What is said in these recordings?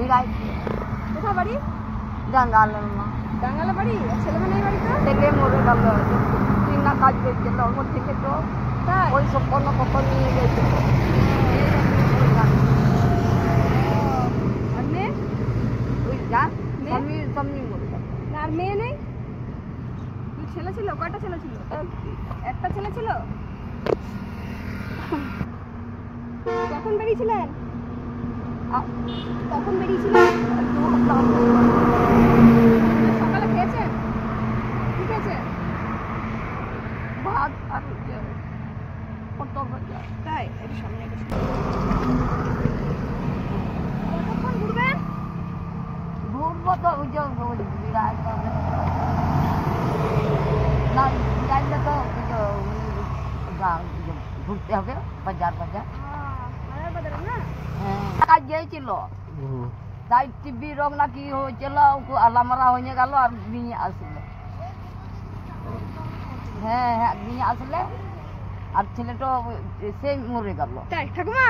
কোথায় বাড়ি? ডাঙ্গালের মা। ডাঙ্গালে বাড়ি? ছেলে মেয়ে নেই বাড়িতে? ছেলে মরে গেল, তিন না কাজ করছিল ওর থেকে তো তাই? ওই সব কোনো কত নিয়ে গেছিল। আর মেয়ে? ওই যান মেয়ে? সামনে মরে গেল। আর মেয়ে নেই? ছেলে ছিল? কয়টা ছেলে ছিল? একটা ছেলে ছিল। কখন বেরিয়েছিলেন? কখন বেরিয়েছিলেন? সকালে খেয়েছেন? কি খেয়েছেন? ভাত আর পটল ভাজা। তাই? এর সামনে কতক্ষণ ঘুরবেন? ঘুরবো তো ওই যে বিরাট না যাইলে তো ঘুরতে হবে বাজার বাজার। বাজারে না? হ্যাঁ কাজ গিয়েছিল, তাই টিভি রোগ না কি হয়েছিল, আলামারা হয়ে গেল আর নিয়ে আসলো। হ্যাঁ হ্যাঁ নিয়ে আসলে আর ছেলেটা সে মরে গেল। তাই? ঠাকুমা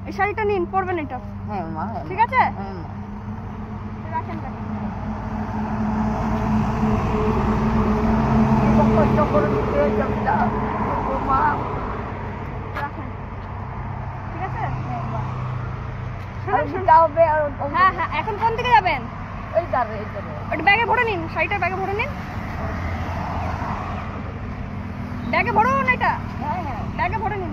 এই শাড়িটা নিন, পরবেন এটা। হ্যাঁ মা, হ্যাঁ ঠিক আছে? হ্যাঁ মা। রাখেন রাখেন। কষ্ট করে দিতে জমিটা মা। রাখেন। ঠিক আছে? আর দিতে হবে। আর হ্যাঁ হ্যাঁ, এখন কোন দিকে যাবেন? এই দাঁড়ে এই দাঁড়ে ওটা ব্যাগে ভরে নিন, শাড়িটা ব্যাগে ভরে নিন। ব্যাগে ভরুন এটা, হ্যাঁ হ্যাঁ ব্যাগে ভরে নিন।